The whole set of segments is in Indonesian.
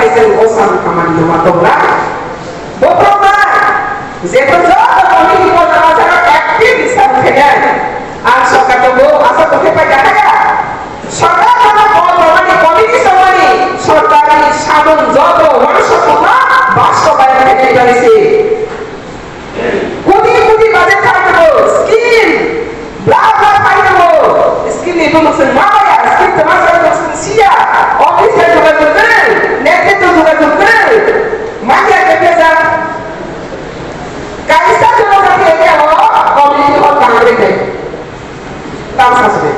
थाखाय जों असाम खामानि मावदोंब्ला बर'फ्रा जेबो कमिटि मावजाना जागा एक्टिभ हिसाबै फैनाय आं सरकारखौ आसा खालामबाय थाखाया सरकार बर'नि कमिटि समानि सरकारनि साबुन जब वर्कशपमा बास्तबायन फैनाय जायसै कोटी बाजेट थानांगौ स्किल ब्ला थानांगौ स्किलनि बुंसों माबाया स्किल समाजाव बुंसों सिया अफिसार जगाजगफोर नेतृत्व जगाजगफोर मानसिया केपेजा कायसा जगाजग एरियाव कमिटि हल कांग्रेस है तामसासबे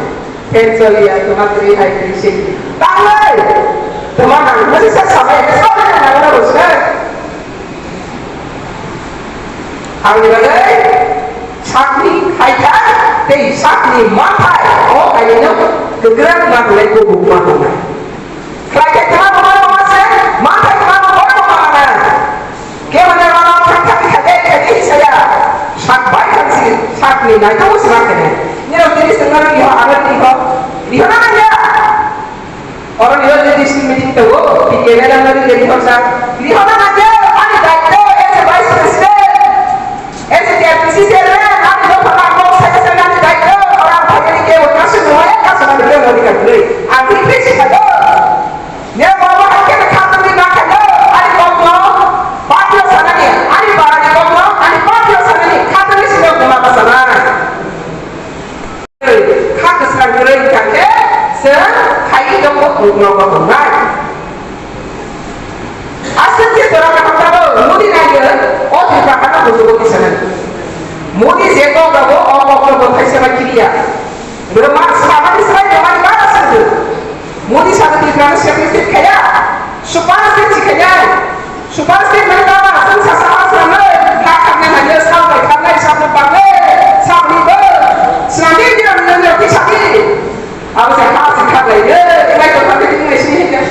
पेन्सलिया तुम्हारी हाइड्रेसी तांगै तुम्हारा मुझे सब समय सब ना बसना आंनि बागै साकनि खायथा दै साकनि माथाय अ गायनो गोग्रा माथाय गुबुन माथाय खायथा थामा मासे माथाय थामा माना केवल माना थांथा खायथा saya sak baik kan sih sakni nah itu semakin ini orang jadi setengah dia ada di mana aja orang dia jadi meeting tuh di kena lagi jadi orang di mana aja ada director as vice president as deputy chairman ada dua orang saya sedang director orang bagian ke orang semua ya kan semua dia mau dikatakan akhir itu ada dia bawa ke kantor di belakang ada ngomong parti sana ni ada barang ngomong ada parti sana ni kantor di sini ngomong apa sana hak keselamatan kan ke sekai dong ngomong asal dia orang apa tahu mudi aja oh tidak kata butuh di sana mudi zeko gabo oh kalau saya kiriya bermak sama di sana jangan balas saja mudi satu di sana siapa kaya supaya kaya supaya mereka langsung sasar sana lakukan hanya sampai karena satu pakai sampai selanjutnya dia menjadi sakit apa saya masih kata ya kita kalau kita di sini ya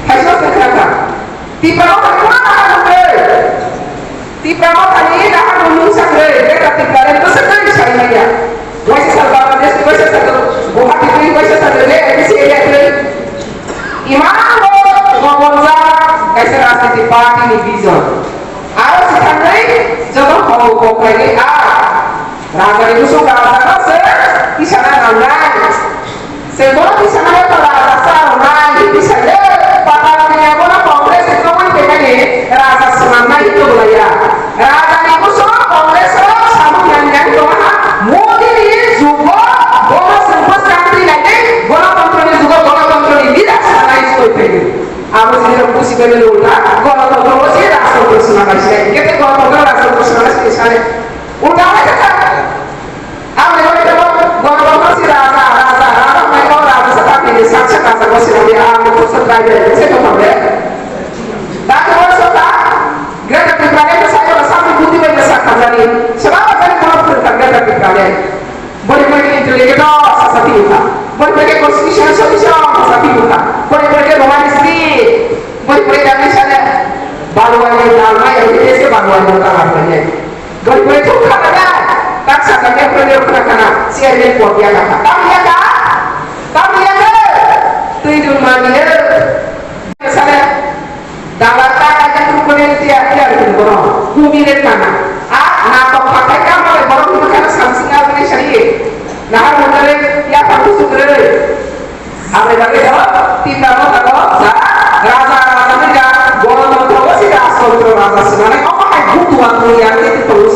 hasil sekarang tipe orang mana ada tipe orang ini dah menunggu sakit mereka tipe itu sekali saya ya wajib sabar dia wajib sabar buat itu wajib sabar dia mesti dia itu iman ngomong कैसे रास्ते की पार्टी ने विजन आरो सिखाने जब हम को करेंगे राजा ने उसको कहा से इशारा करना से बोला इशारा में तो राजा होना है इशारे पता नहीं बोला कांग्रेस को कोई कहने राजा सुनाना ही तो बोला राजा ने उसको कांग्रेस को सामने जाने तो मोदी ने जुगो बोला संपत्ति शांति लगे बोला तंत्र ने जुगो बोला तंत्र ने विराट सारा इसको कहेंगे आप उसे पूछ के लिए उल्टा गणतंत्र को से राष्ट्र घोषणा करছে কেতে গণতন্ত্র রাষ্ট্র ঘোষণা করছে সালে উল্টা হয়ে গেছে আমরা বলতে গণতন্ত্র সে রাজা মানে রাজা সভাকে সাক্ষাৎ কাজ করছে না আমরা তো সরকার সে তো হবে তাকে বলছটা গ্রেটার পিপ্রালে saya sampai bukti banyak saksi dari sebab saya mau berkata piprale boleh bagi intelijen sasati uta boleh bagi constitution solution sasati uta boleh bagi romanistik boleh bagi misalnya baluan yang lama yang biasa baluan yang lama boleh bagi itu katanya tak sakitnya perlu kerana siapa kuat dia kata tapi ya tujuh mania misalnya dalam tangan yang kemudian dia itu borong kumirin mana nato pakai kamar borong itu karena samsinga ini syariah nah mungkin ya bagus sugere apa lagi tidak mau kalau raja mereka gol mau sih asal raja sebenarnya apa kayak butuh waktu yang itu terus